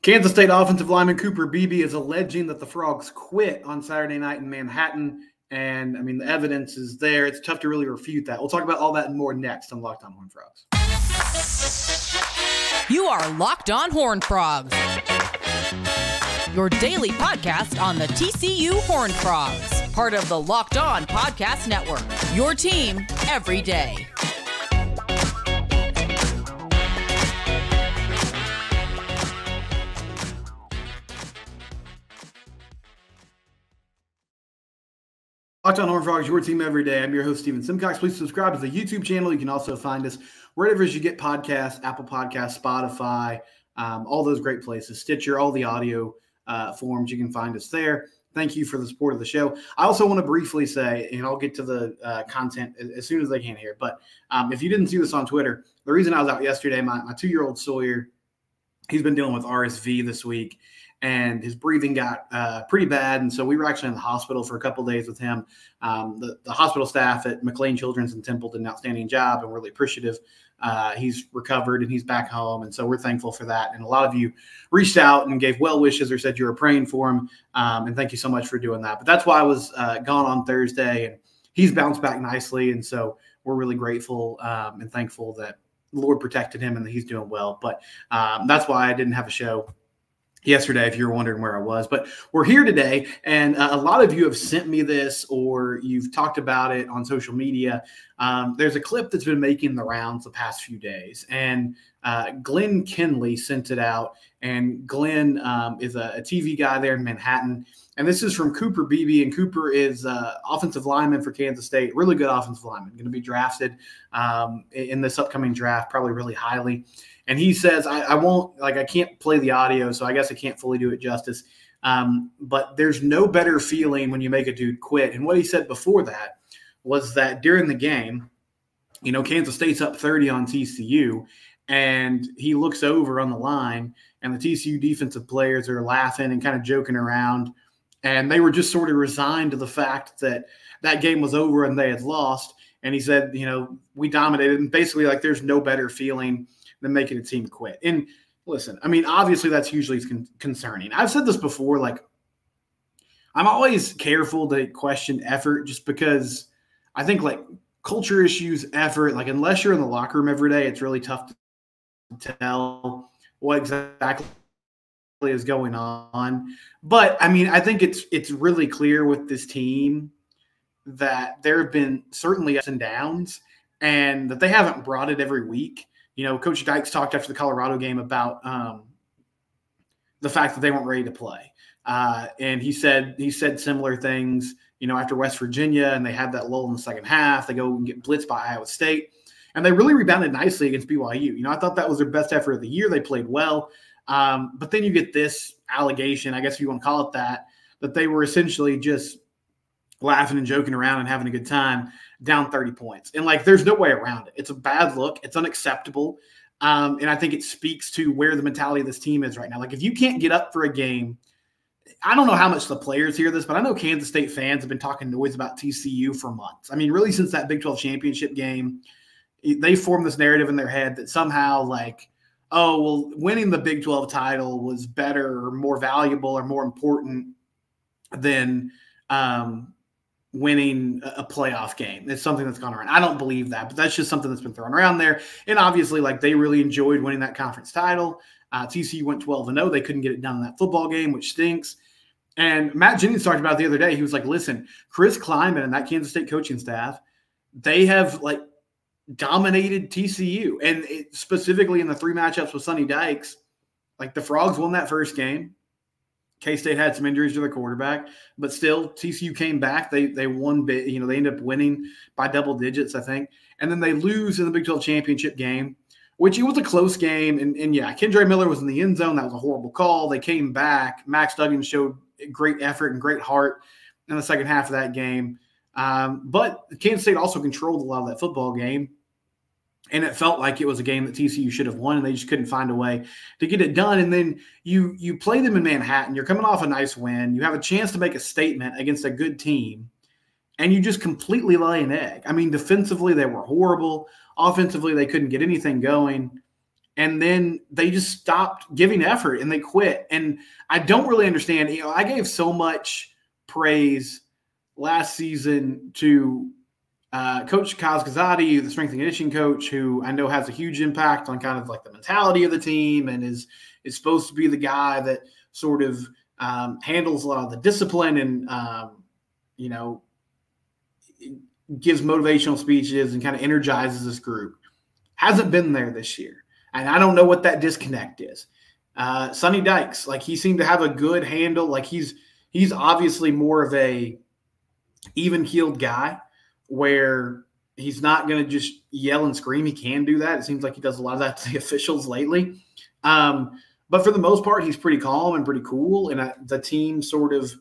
Kansas State offensive lineman Cooper Beebe is alleging that the Frogs quit on Saturday night in Manhattan. And, I mean, the evidence is there. It's tough to really refute that. We'll talk about all that and more next on Locked On Horned Frogs. You are Locked On Horned Frogs, your daily podcast on the TCU Horned Frogs, part of the Locked On Podcast Network, your team every day. Locked On Horned Frogs, your team every day. I'm your host, Steven Simcox. Please subscribe to the YouTube channel. You can also find us wherever you get podcasts, Apple Podcasts, Spotify, all those great places, Stitcher, all the audio forms. You can find us there. Thank you for the support of the show. I also want to briefly say, and I'll get to the content as soon as I can here, but if you didn't see this on Twitter, the reason I was out yesterday, my 2-year-old Sawyer, he's been dealing with RSV this week, and his breathing got pretty bad. And so we were actually in the hospital for a couple of days with him. The hospital staff at McLean Children's in Temple did an outstanding job, and we're really appreciative. He's recovered and he's back home. And so we're thankful for that. And a lot of you reached out and gave well wishes or said you were praying for him. And thank you so much for doing that. But that's why I was gone on Thursday, and he's bounced back nicely. And so we're really grateful and thankful that the Lord protected him and that he's doing well. But that's why I didn't have a show yesterday, if you're wondering where I was. But we're here today, and a lot of you have sent me this or you've talked about it on social media. There's a clip that's been making the rounds the past few days, and Glenn Kinley sent it out, and Glenn is a TV guy there in Manhattan, and this is from Cooper Beebe, and Cooper is offensive lineman for Kansas State, really good offensive lineman, going to be drafted in this upcoming draft, probably really highly. And he says, I can't play the audio, so I guess I can't fully do it justice. But there's no better feeling when you make a dude quit. And what he said before that was that during the game, you know, Kansas State's up 30 on TCU, and he looks over on the line, and the TCU defensive players are laughing and kind of joking around. And they were just sort of resigned to the fact that that game was over and they had lost. And he said, you know, we dominated. And basically, like, there's no better feeling than making a team quit. And listen, I mean, obviously that's usually concerning. I've said this before, like, I'm always careful to question effort just because I think, like, culture issues, effort, like, unless you're in the locker room every day, it's really tough to tell what exactly is going on. But I mean, I think it's really clear with this team that there have been certainly ups and downs, and that they haven't brought it every week. You know, Coach Dykes talked after the Colorado game about the fact that they weren't ready to play. And he said similar things, you know, after West Virginia, and they had that lull in the second half. They go and get blitzed by Iowa State, and they really rebounded nicely against BYU. You know, I thought that was their best effort of the year. They played well. But then you get this allegation, I guess if you want to call it that they were essentially just laughing and joking around and having a good time, down 30 points. And, like, there's no way around it. It's a bad look. It's unacceptable. And I think it speaks to where the mentality of this team is right now. Like, if you can't get up for a game, I don't know how much the players hear this, but I know Kansas State fans have been talking noise about TCU for months. I mean, really since that Big 12 championship game, they formed this narrative in their head that somehow, like, oh, well, winning the Big 12 title was better or more valuable or more important than winning a playoff game. It's something that's gone around. I don't believe that, but that's just something that's been thrown around there. And obviously, like, they really enjoyed winning that conference title. TCU went 12-0. They couldn't get it done in that football game, which stinks. And Matt Jennings talked about it the other day. He was like, listen, Chris Klieman and that Kansas State coaching staff, they have, like, dominated TCU. And specifically in the 3 matchups with Sonny Dykes, like, the Frogs won that first game. K-State had some injuries to their quarterback, but still TCU came back. They won big, you know, they ended up winning by double digits, I think. And then they lose in the Big 12 championship game, which it was a close game. And yeah, Kendre Miller was in the end zone. That was a horrible call. They came back. Max Duggan showed great effort and great heart in the second half of that game. But Kansas State also controlled a lot of that football game. And it felt like it was a game that TCU should have won, and they just couldn't find a way to get it done. And then you play them in Manhattan. You're coming off a nice win. You have a chance to make a statement against a good team, and you just completely lay an egg. I mean, defensively, they were horrible. Offensively, they couldn't get anything going. And then they just stopped giving effort and they quit. And I don't really understand. I gave so much praise last season to Coach Kazgazadi, the strength and conditioning coach, who I know has a huge impact on kind of like the mentality of the team and is supposed to be the guy that sort of handles a lot of the discipline and, gives motivational speeches and kind of energizes this group. Hasn't been there this year. And I don't know what that disconnect is. Sonny Dykes, like he seemed to have a good handle. Like he's obviously more of a even-keeled guy where he's not going to just yell and scream. He can do that. It seems like he does a lot of that to the officials lately. But for the most part, he's pretty calm and pretty cool. And the team sort of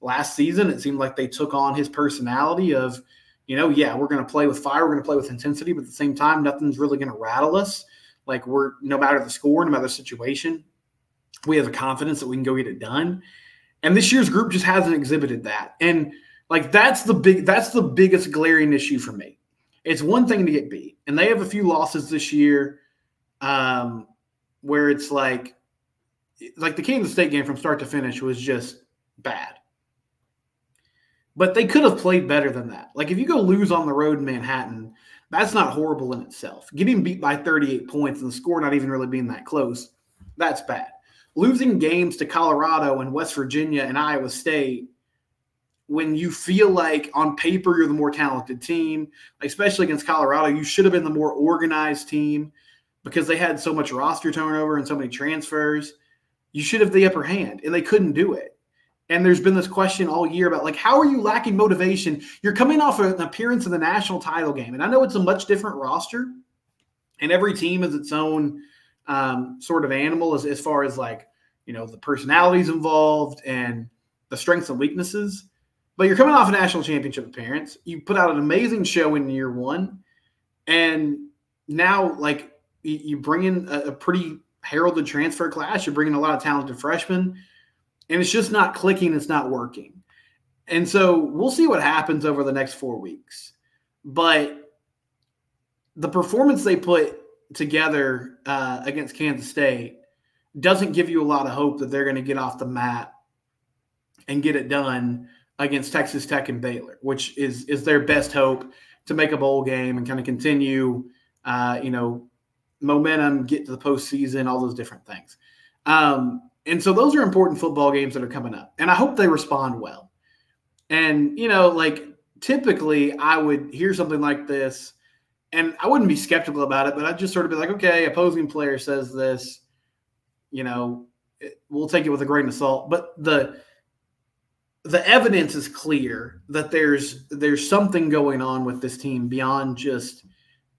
last season, it seemed like they took on his personality of, we're going to play with fire. We're going to play with intensity, but at the same time, nothing's really going to rattle us. Like no matter the score, no matter the situation, we have a confidence that we can go get it done. And this year's group just hasn't exhibited that. And like, that's the biggest glaring issue for me. It's one thing to get beat, and they have a few losses this year where it's like the Kansas State game from start to finish was just bad. But they could have played better than that. Like if you go lose on the road in Manhattan, that's not horrible in itself. Getting beat by 38 points and the score not even really being that close, that's bad. Losing games to Colorado and West Virginia and Iowa State when you feel like on paper you're the more talented team, especially against Colorado, you should have been the more organized team because they had so much roster turnover and so many transfers. You should have the upper hand, and they couldn't do it. And there's been this question all year about, like, how are you lacking motivation? You're coming off an appearance in the national title game. And I know it's a much different roster, and every team is its own sort of animal as far as, like, the personalities involved and the strengths and weaknesses. But you're coming off a national championship appearance. You put out an amazing show in year one. And now, like, you bring in a pretty heralded transfer class. You're bringing a lot of talented freshmen. And it's just not clicking. It's not working. And so we'll see what happens over the next 4 weeks. But the performance they put together against Kansas State doesn't give you a lot of hope that they're going to get off the mat and get it done against Texas Tech and Baylor, which is their best hope to make a bowl game and kind of continue, momentum, get to the postseason, all those different things. And so those are important football games that are coming up. And I hope they respond well. And, typically I would hear something like this, and I wouldn't be skeptical about it, but I'd just sort of be like, okay, opposing player says this, we'll take it with a grain of salt. But the evidence is clear that there's something going on with this team beyond just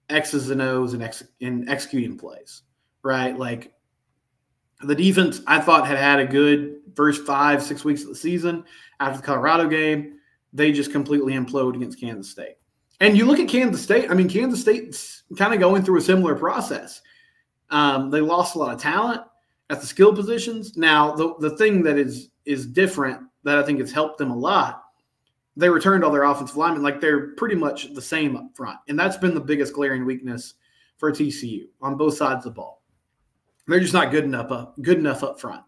X's and O's and executing plays, right? Like, the defense, I thought, had a good first 5-6 weeks of the season. After the Colorado game, they just completely implode against Kansas State. And you look at Kansas State, Kansas State's kind of going through a similar process. They lost a lot of talent at the skill positions. Now, the thing that is different that I think has helped them a lot, they returned all their offensive linemen. Like, they're pretty much the same up front. And that's been the biggest glaring weakness for TCU on both sides of the ball. They're just not good enough up front.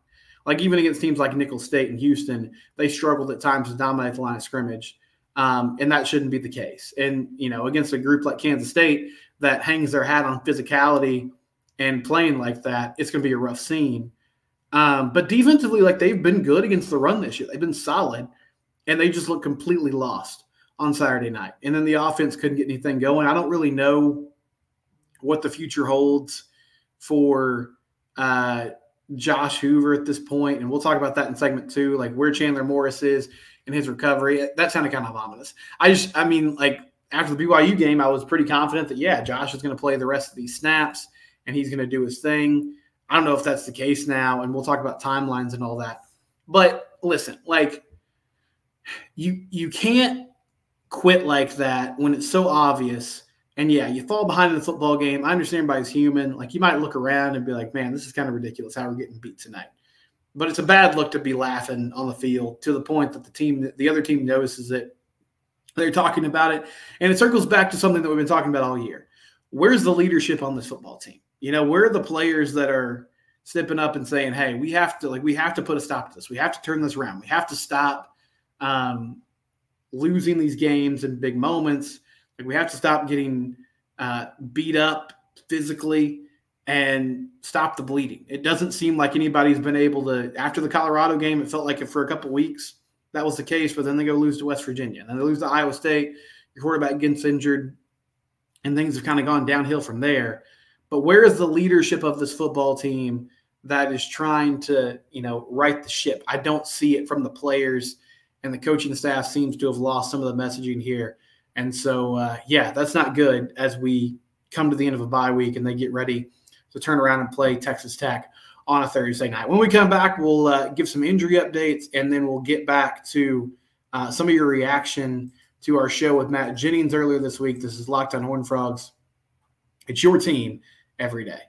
Like, even against teams like Nicholls State and Houston, they struggled at times to dominate the line of scrimmage, and that shouldn't be the case. And, against a group like Kansas State that hangs their hat on physicality and playing like that, it's going to be a rough scene. But defensively, like, they've been good against the run this year. They've been solid, and they just look completely lost on Saturday night. And then the offense couldn't get anything going. I don't really know what the future holds for Josh Hoover at this point, and we'll talk about that in segment 2, like where Chandler Morris is in his recovery. That sounded kind of ominous. After the BYU game, I was pretty confident that, Josh is going to play the rest of these snaps and he's going to do his thing. I don't know if that's the case now, and we'll talk about timelines and all that. But listen, like, you can't quit like that when it's so obvious. And, you fall behind in the football game. I understand everybody's human. Like, you might look around and be like, man, this is kind of ridiculous how we're getting beat tonight. But it's a bad look to be laughing on the field to the point that the other team notices it. They're talking about it. And it circles back to something that we've been talking about all year. Where's the leadership on this football team? where are the players that are stepping up and saying, hey, we have to put a stop to this. We have to turn this around. We have to stop losing these games in big moments. Like, we have to stop getting beat up physically and stop the bleeding. It doesn't seem like anybody's been able to. After the Colorado game, it felt like for a couple of weeks that was the case, but then they go lose to West Virginia. And then they lose to Iowa State. Your quarterback gets injured, and things have kind of gone downhill from there. But where is the leadership of this football team that is trying to, right the ship? I don't see it from the players, and the coaching staff seems to have lost some of the messaging here. And so, that's not good as we come to the end of a bye week and they get ready to turn around and play Texas Tech on a Thursday night. When we come back, we'll give some injury updates, and then we'll get back to some of your reaction to our show with Matt Jennings earlier this week. This is Locked on Horned Frogs. It's your team every day.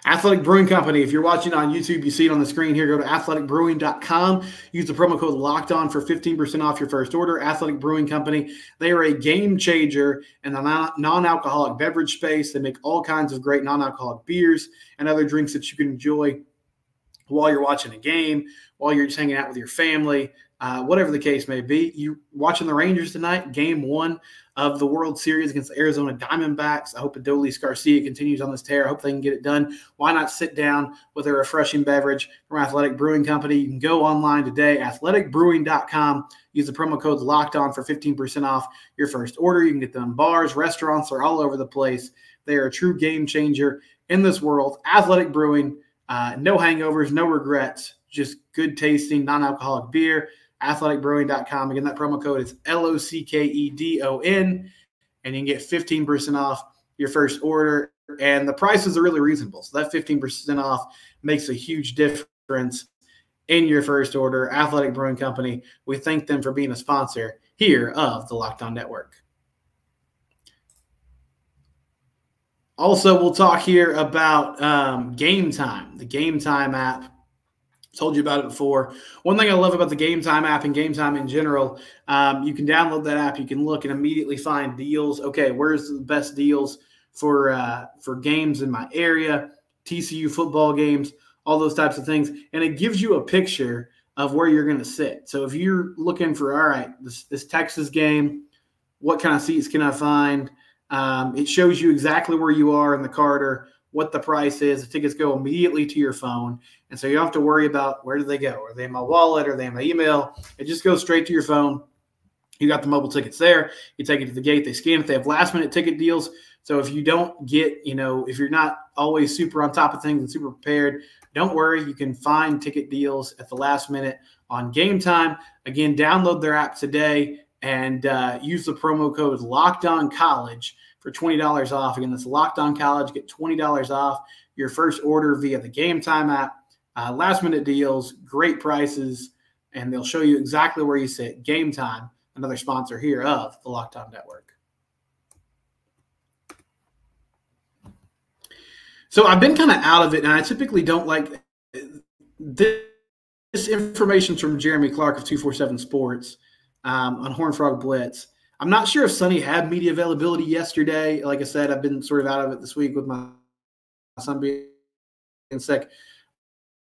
Athletic Brewing Company. If you're watching on YouTube, you see it on the screen here. Go to athleticbrewing.com. Use the promo code LOCKEDON for 15% off your first order. Athletic Brewing Company. They are a game changer in the non-alcoholic beverage space. They make all kinds of great non-alcoholic beers and other drinks that you can enjoy while you're watching a game, while you're just hanging out with your family, whatever the case may be. You watching the Rangers tonight, game 1 of the World Series against the Arizona Diamondbacks. I hope Adolis Garcia continues on this tear. I hope they can get it done. Why not sit down with a refreshing beverage from Athletic Brewing Company? You can go online today, athleticbrewing.com. Use the promo code LOCKEDON for 15% off your first order. You can get them in bars, restaurants. They're all over the place. They are a true game changer in this world. Athletic Brewing, no hangovers, no regrets, just good tasting non-alcoholic beer. athleticbrewing.com. Again, that promo code is LOCKEDON, and you can get 15% off your first order. And the prices are really reasonable. So that 15% off makes a huge difference in your first order. Athletic Brewing Company, we thank them for being a sponsor here of the Locked On Network. Also, we'll talk here about Gametime, the Gametime app. Told you about it before. One thing I love about the Gametime app and Gametime in general, you can download that app. You can look and immediately find deals. Okay, where's the best deals for games in my area, TCU football games, all those types of things. And it gives you a picture of where you're going to sit. So if you're looking for, all right, this Texas game, what kind of seats can I find? It shows you exactly where you are in the Carter, what the price is. The tickets go immediately to your phone. And so you don't have to worry about where do they go? Are they in my wallet? Are they in my email? It just goes straight to your phone. You got the mobile tickets there. You take it to the gate. They scan it. They have last-minute ticket deals. So if you don't get, if you're not always super on top of things and super prepared, don't worry. You can find ticket deals at the last minute on Gametime. Again, download their app today and use the promo code LOCKEDONCollege for $20 off. Again, that's LOCKEDONCollege. Get $20 off your first order via the Gametime app. Last-minute deals, great prices, and they'll show you exactly where you sit. Gametime, another sponsor here of the Locked On Network. So I've been kind of out of it, and I typically don't like this information from Jeremy Clark of 247 Sports on Horned Frog Blitz. I'm not sure if Sonny had media availability yesterday. Like I said, I've been sort of out of it this week with my son being sick.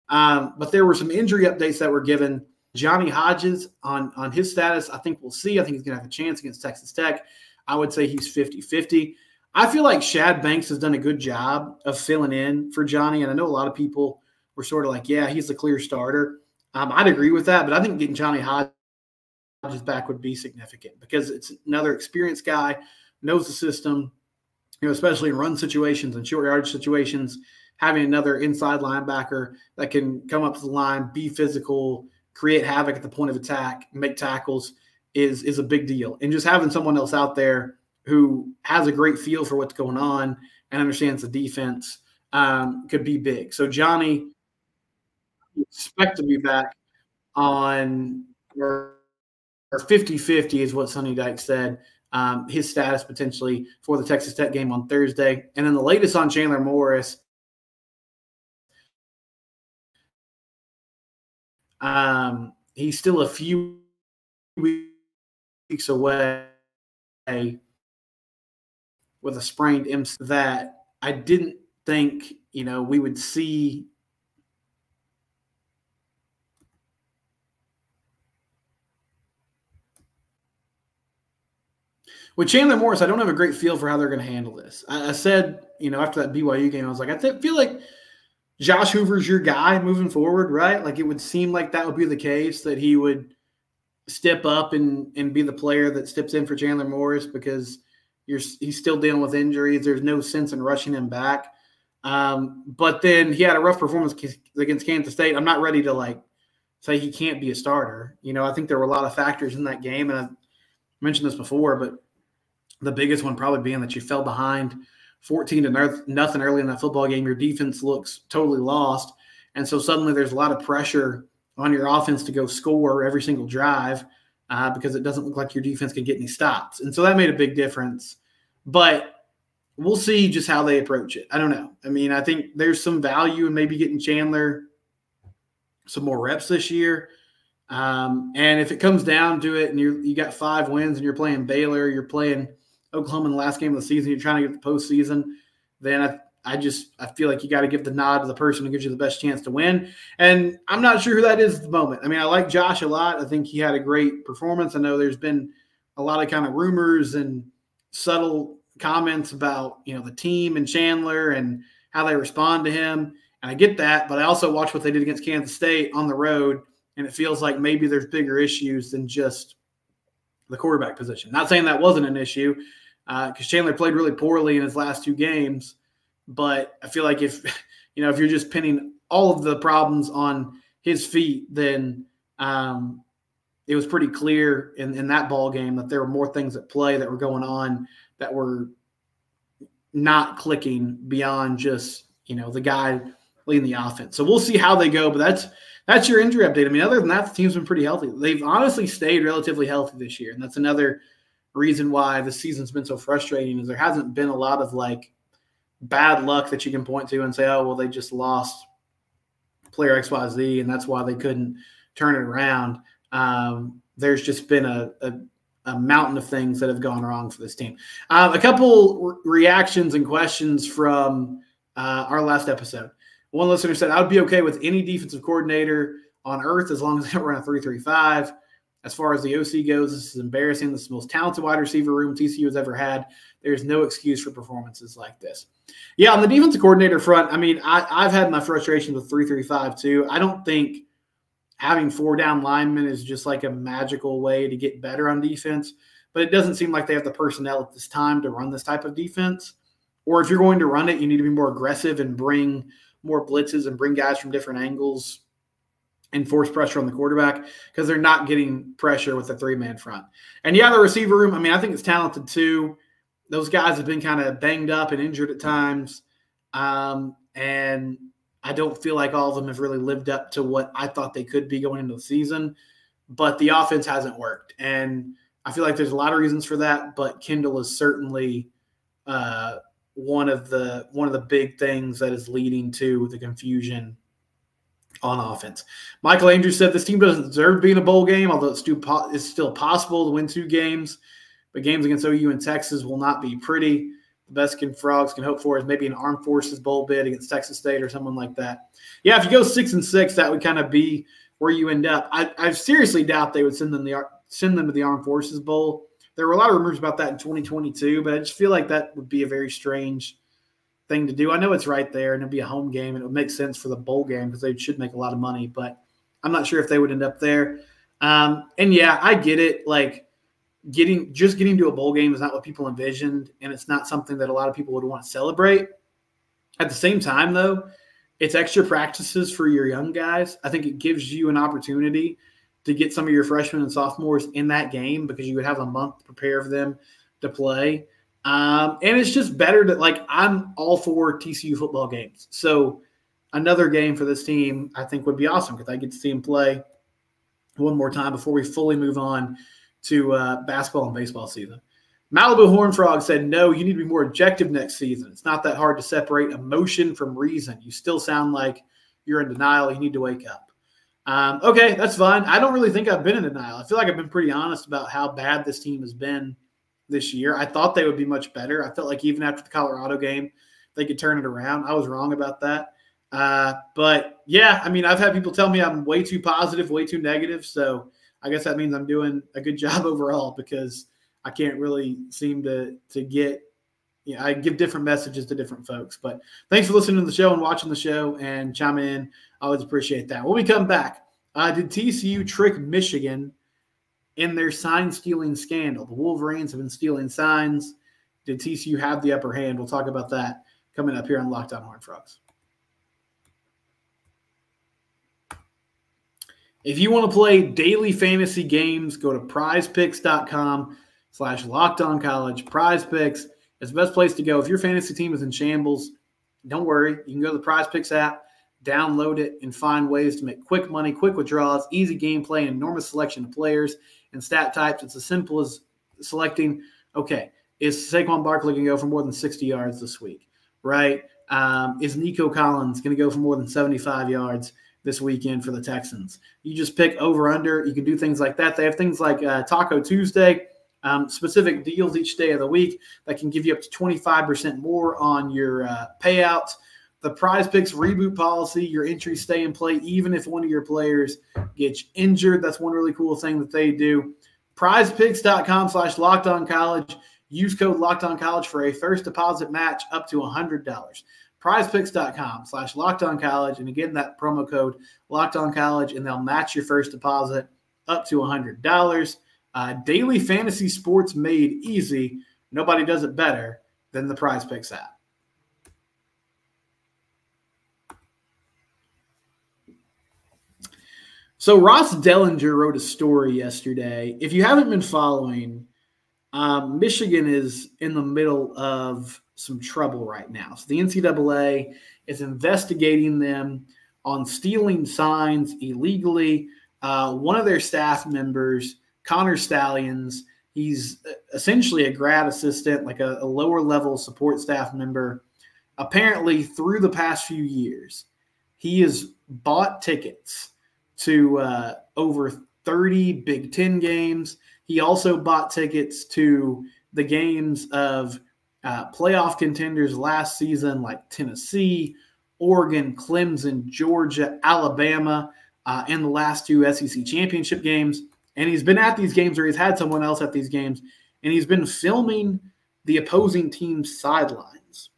But there were some injury updates that were given. Johnny Hodges on his status, I think we'll see. I think he's going to have a chance against Texas Tech. I would say he's 50-50. I feel like Shad Banks has done a good job of filling in for Johnny, and I know a lot of people were sort of like, yeah, he's the clear starter. I'd agree with that, but I think getting Johnny Hodges back would be significant because it's another experienced guy, knows the system, especially in run situations and short yardage situations. Having another inside linebacker that can come up to the line, be physical, create havoc at the point of attack, make tackles is a big deal. And just having someone else out there who has a great feel for what's going on and understands the defense could be big. So Johnny, expect to be back on or 50-50 is what Sonny Dykes said. His status potentially for the Texas Tech game on Thursday. And then the latest on Chandler Morris, he's still a few weeks away with a sprained MCL that I didn't think, we would see. With Chandler Morris, I don't have a great feel for how they're going to handle this. I said, after that BYU game, I was like, I feel like Josh Hoover's your guy moving forward, right? Like it would seem like that would be the case, that he would step up and be the player that steps in for Chandler Morris because he's still dealing with injuries. There's no sense in rushing him back. But then he had a rough performance against Kansas State. I'm not ready to say he can't be a starter. I think there were a lot of factors in that game, and I mentioned this before, but the biggest one probably being that you fell behind 14-0 early in that football game. Your defense looks totally lost. And so suddenly there's a lot of pressure on your offense to go score every single drive because it doesn't look like your defense can get any stops. And so that made a big difference. But we'll see just how they approach it. I don't know. I mean, I think there's some value in maybe getting Chandler some more reps this year. And if it comes down to it and you got 5 wins and you're playing Baylor, you're playing Oklahoma in the last game of the season, you're trying to get the postseason, then I feel like you got to give the nod to the person who gives you the best chance to win. And I'm not sure who that is at the moment. I mean, I like Josh a lot. I think he had a great performance. I know there's been a lot of kind of rumors and subtle comments about, the team and Chandler and how they respond to him. And I get that, but I also watch what they did against Kansas State on the road, and it feels like maybe there's bigger issues than just the quarterback position. Not saying that wasn't an issue because Chandler played really poorly in his last 2 games. But I feel like if you're just pinning all of the problems on his feet, then it was pretty clear in that ball game that there were more things at play that were going on that were not clicking beyond just, the guy leading the offense. So we'll see how they go. But that's your injury update. I mean, other than that, the team's been pretty healthy. They've honestly stayed relatively healthy this year. And that's another reason why the season's been so frustrating is there hasn't been a lot of bad luck that you can point to and say, oh, well, they just lost player XYZ and that's why they couldn't turn it around. There's just been a mountain of things that have gone wrong for this team. A couple reactions and questions from our last episode. One listener said, I would be okay with any defensive coordinator on earth as long as they run a 3-3-5. As far as the OC goes, this is embarrassing. This is the most talented wide receiver room TCU has ever had. There's no excuse for performances like this. Yeah, on the defensive coordinator front, I mean, I've had my frustrations with 3-3-5 too. I don't think having 4 down linemen is just like a magical way to get better on defense, but it doesn't seem like they have the personnel at this time to run this type of defense. Or if you're going to run it, you need to be more aggressive and bring more blitzes and bring guys from different angles and force pressure on the quarterback because they're not getting pressure with the 3-man front. And yeah, the receiver room, I mean, I think it's talented too. Those guys have been kind of banged up and injured at times. And I don't feel like all of them have really lived up to what I thought they could be going into the season. But the offense hasn't worked. And I feel like there's a lot of reasons for that, but Kendall is certainly one of the big things that is leading to the confusion on offense. Michael Andrews said this team doesn't deserve to be in a bowl game, although it's still possible to win 2 games. But games against OU and Texas will not be pretty. The best Frogs can hope for is maybe an Armed Forces Bowl bid against Texas State or someone like that. Yeah, if you go 6-6, that would kind of be where you end up. I seriously doubt they would send them to the Armed Forces Bowl. There were a lot of rumors about that in 2022, but I just feel like that would be a very strange thing to do. I know it's right there, and it'd be a home game, and it would make sense for the bowl game because they should make a lot of money, but I'm not sure if they would end up there. And yeah, I get it. Getting to a bowl game is not what people envisioned, and it's not something that a lot of people would want to celebrate. At the same time, though, it's extra practices for your young guys. I think it gives you an opportunity to get some of your freshmen and sophomores in that game because you would have a month to prepare for them to play. And it's just better that, I'm all for TCU football games. So another game for this team I think would be awesome because I get to see them play one more time before we fully move on to basketball and baseball season. Malibu Horn Frog said, no, you need to be more objective next season. It's not that hard to separate emotion from reason. You still sound like you're in denial. You need to wake up. Okay, that's fine. I don't really think I've been in denial. I feel like I've been pretty honest about how bad this team has been this year. I thought they would be much better. I felt like even after the Colorado game, they could turn it around. I was wrong about that. But, yeah, I mean, I've had people tell me I'm way too positive, way too negative. So I guess that means I'm doing a good job overall because I can't really seem to get – I give different messages to different folks. But thanks for listening to the show and watching the show and chiming in. I always appreciate that. When we come back, did TCU trick Michigan in their sign-stealing scandal? The Wolverines have been stealing signs. Did TCU have the upper hand? We'll talk about that coming up here on Locked On Horned Frogs. If you want to play daily fantasy games, go to prizepicks.com/LockedOnCollege. PrizePicks is the best place to go. If your fantasy team is in shambles, don't worry. You can go to the PrizePicks app, download it, and find ways to make quick money, quick withdrawals, easy gameplay, and enormous selection of players and stat types. It's as simple as selecting, okay, is Saquon Barkley going to go for more than 60 yards this week, right? Is Nico Collins going to go for more than 75 yards this weekend for the Texans? You just pick over, under. You can do things like that. They have things like Taco Tuesday, specific deals each day of the week that can give you up to 25% more on your payouts. The PrizePicks reboot policy, your entries stay in play even if one of your players gets injured. That's one really cool thing that they do. PrizePicks.com/LockedOnCollege. Use code LockedOnCollege for a first deposit match up to $100. PrizePicks.com/LockedOnCollege. And again, that promo code LockedOnCollege, and they'll match your first deposit up to $100. Daily fantasy sports made easy. Nobody does it better than the PrizePicks app. So Ross Dellinger wrote a story yesterday. If you haven't been following, Michigan is in the middle of some trouble right now. So the NCAA is investigating them on stealing signs illegally. One of their staff members, Connor Stallions, he's essentially a grad assistant, like a lower level support staff member. Apparently, through the past few years, he has bought tickets to over 30 Big Ten games. He also bought tickets to the games of playoff contenders last season, like Tennessee, Oregon, Clemson, Georgia, Alabama, and the last two SEC championship games. And he's been at these games, or he's had someone else at these games, and he's been filming the opposing team's sidelines.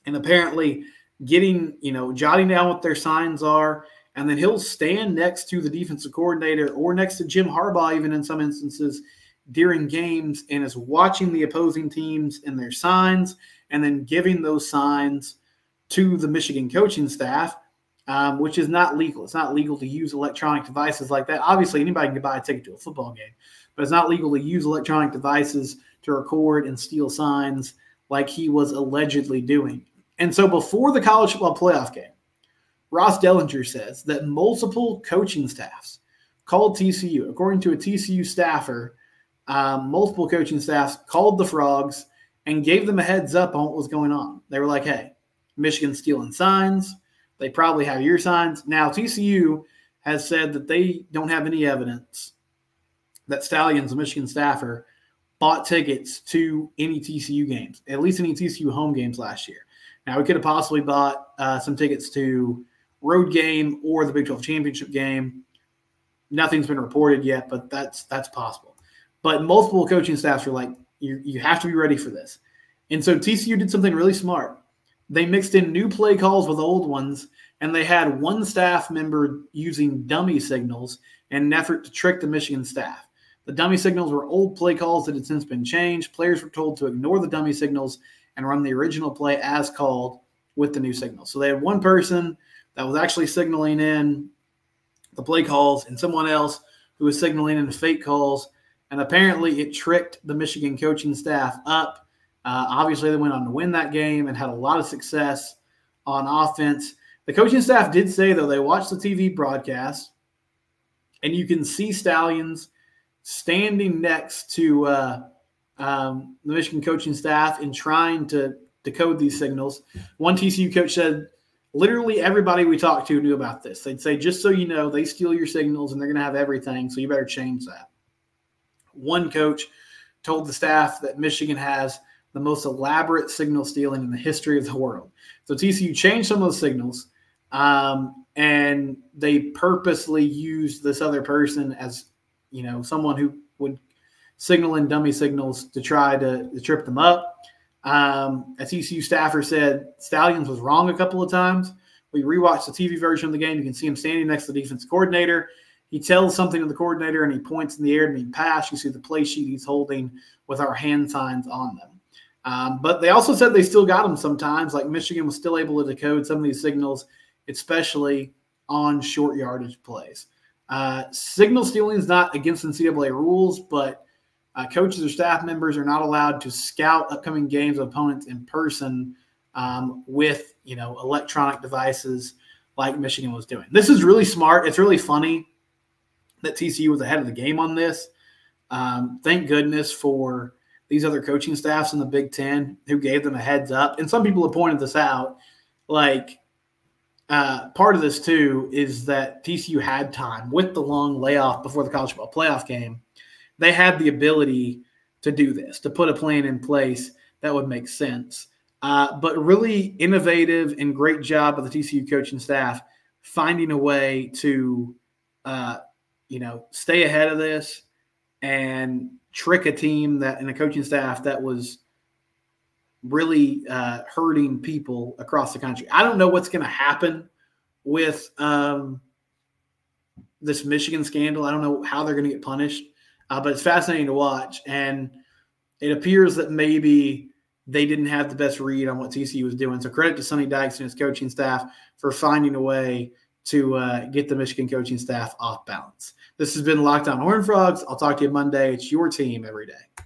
And apparently getting, jotting down what their signs are, and then he'll stand next to the defensive coordinator or next to Jim Harbaugh, even in some instances, during games, and is watching the opposing teams and their signs and then giving those signs to the Michigan coaching staff, which is not legal. It's not legal to use electronic devices like that. Obviously, anybody can buy a ticket to a football game, but it's not legal to use electronic devices to record and steal signs like he was allegedly doing. And so before the college football playoff game, Ross Dellinger says that multiple coaching staffs called TCU. According to a TCU staffer, multiple coaching staffs called the Frogs and gave them a heads up on what was going on. They were like, hey, Michigan's stealing signs. They probably have your signs. Now, TCU has said that they don't have any evidence that Stallions, a Michigan staffer, bought tickets to any TCU games, at least any TCU home games last year. Now, we could have possibly bought some tickets to road game or the Big 12 championship game. Nothing's been reported yet, but that's possible. But multiple coaching staffs are like, you have to be ready for this. And so TCU did something really smart. They mixed in new play calls with old ones, and they had one staff member using dummy signals in an effort to trick the Michigan staff. The dummy signals were old play calls that had since been changed. Players were told to ignore the dummy signals and run the original play as called with the new signals. So they had one person that was actually signaling in the play calls and someone else who was signaling in the fake calls. And apparently it tricked the Michigan coaching staff up. Obviously, they went on to win that game and had a lot of success on offense. The coaching staff did say, though, they watched the TV broadcast, and you can see Stallions standing next to the Michigan coaching staff and trying to decode these signals. One TCU coach said, literally everybody we talked to knew about this. They'd say, just so you know, they steal your signals and they're going to have everything, so you better change that. One coach told the staff that Michigan has the most elaborate signal stealing in the history of the world. So TCU changed some of those signals, and they purposely used this other person as, someone who would signal in dummy signals to try to trip them up. A TCU staffer said Stalions was wrong a couple of times. We rewatched the TV version of the game. You can see him standing next to the defense coordinator. He tells something to the coordinator, and he points in the air to mean pass. You see the play sheet he's holding with our hand signs on them. But they also said they still got them sometimes, like Michigan was still able to decode some of these signals, especially on short yardage plays. Signal stealing is not against NCAA rules, but coaches or staff members are not allowed to scout upcoming games of opponents in person with, electronic devices like Michigan was doing. This is really smart. It's really funny that TCU was ahead of the game on this. Thank goodness for these other coaching staffs in the Big Ten who gave them a heads up. And some people have pointed this out. Like, part of this, too, is that TCU had time with the long layoff before the college football playoff game. They had the ability to do this, to put a plan in place that would make sense. But really innovative and great job of the TCU coaching staff finding a way to, stay ahead of this and trick a team and a coaching staff that was really hurting people across the country. I don't know what's going to happen with this Michigan scandal. I don't know how they're going to get punished. But it's fascinating to watch, and it appears that maybe they didn't have the best read on what TCU was doing. So credit to Sonny Dykes and his coaching staff for finding a way to get the Michigan coaching staff off balance. This has been Locked On Horned Frogs. I'll talk to you Monday. It's your team every day.